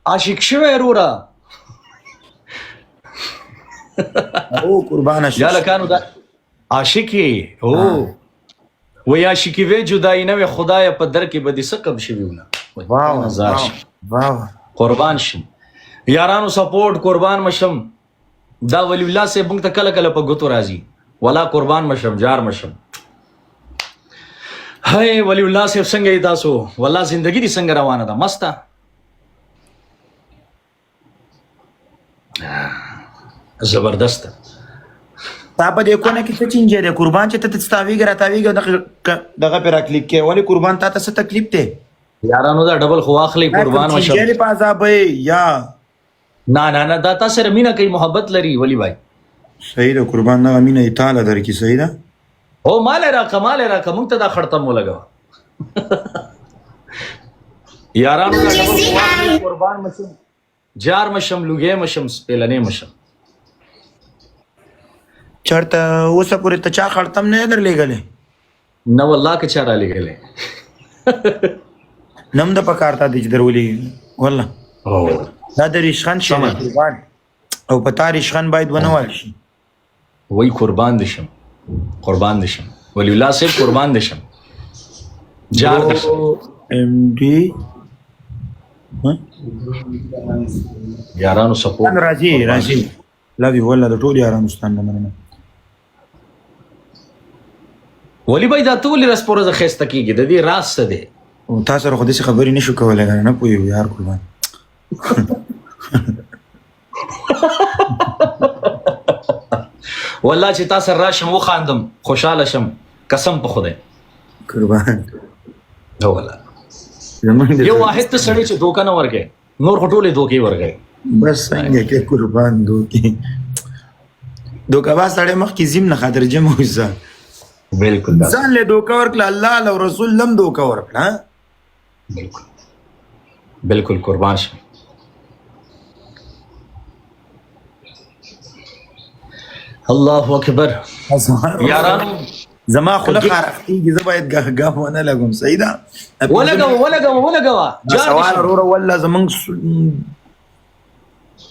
عاشق شوی وروره او قربان یا لکانو دا عاشقی او وی عاشقی وی جدایی نه خدای په در کې بدی سقم شویونه واه قربان شم یارانو سپورټ قربان مشم دا ولی الله سے بنګ ته کله کله په ګوتو راځي ولا قربان مشم جار مشم هاي ولی الله سے څنګه تاسو والله زندگی دي څنګه روانه ده مستا زبردست تا په دې کونه کې څه چینجه ده قربان چې ته تستاویږي دغه پر کلیک کې ولی قربان تا څه تکلیف ته یارانو دا ډبل خو اخلي قربان مشم چینجه په عذاب یا نه دا تاسو سره مینا کوي محبت لري ولی بھائی صحیح ده قربان نه امینه تعالی درکې صحیح ده او مال را مونږ ته دا خړتم ولګا یارانو دا ډبل خو اخلي قربان مشم جار مشم لوګې مشم سپلنې مشم چرته اوسه پورې ته چا خړتم نه درلېګلې نه والله که چا را لګلې نم د پکارتا دي چې درولې والله او دا د ریشخان شي او په تاریخ خان باید ونوال شي وای قربان دشم ولی الله سے قربان دشم جار دشم ام ڈی یارانو سپورټ راځي لوي ولا د ټول یارانو ستانه مننه ولی بای دا ټول رسپورزه خسته کیږي د دې راز څه دی او تاسو سره خو دې خبرې نشو کولای نه پوي یار قربان والله چې تاسو راشم وخاندم خوشاله شم قسم په خدای قربان دا والله یو واحد ته سړی چې دوکا نه ورګي نور خټولې دوکي ورګي بس څنګه کې قربان دوکي دوکا با سړی مخ کې زم نه خاطر جمع وځه بالکل ځان له دوکا ورکړه الله او رسول لم دوکا ورکړه بالکل قربان شم الله اکبر یارانو زما خلق خارقیږي زه باید ګه ونه لګم سیدا ولګوا سوال ورو ولا زمنګ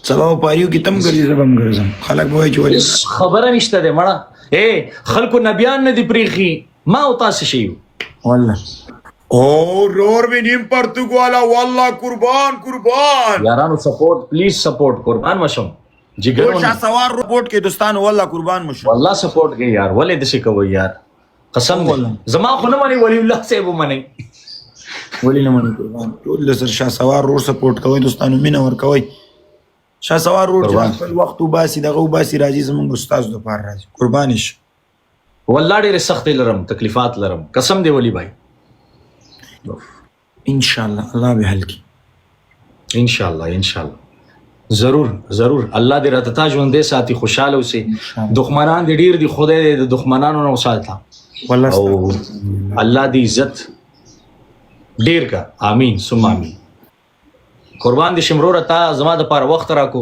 سبا پاریو کی تم ګرځي زبم ګرځم خلق به چې ولې خبره نشته ده مړه اے خلکو نبیان نه دی پریخي ما او تاسو شي والله او رور به نیم پرتګالا والله قربان یارانو سپورټ پلیز سپورټ قربان مشم جګر شاه سوار رپورټ کې دوستان والله قربان مشم والله سپورټ کې یار ولې دشي کوي یار قسم زما خو نه مانی ولی الله صاحب مانی ولی نه مانی قربان ټول سر شاه سوار رور سپورټ کوي دوستانو مینه ور کوي شاه سوار رور خپل وخت وباسي دغه وباسي راځي زموږ استاد د پار راځي قربانش والله ډېر سخت لرم تکلیفات لرم قسم دی ولی بھائی ان شاء الله الله به حل کی ان شاء الله ضرور الله دې راته تا ژوندې ساتي خوشاله اوسې دښمنان دې ډېر دي خدای دې د دښمنانو نه وساته والله او الله دې عزت ډېر کا امين ثم امين قربان دې شمرو تا زما د پاره وخت راکو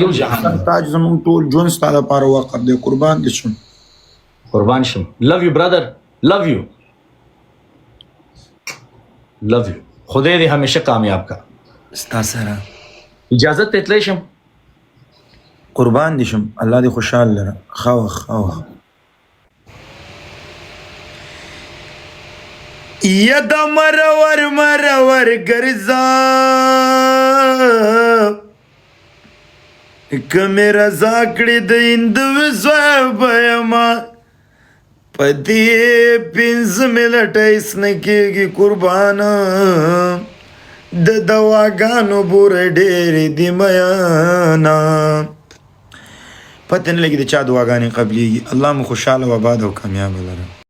یو جهان تاج زمون ټول جون ستاره لپاره وخت دې قربان دې شم لو یو برادر لو یو خدای دې همیشه کامیاب کا ستا سره اجازت ته تللی شم قربان دې شم الله دې خوشحال لره خو ید مرور ګرځا کمه رضا کړې د اندوزبما پدې پنځ ملټیس نه کېږي قربان د دواګانو بور ډېرې دي میانا پته نه لګي د چا دواګانې قبلېږي الله مو خوشحاله و آباد او کامیاب لره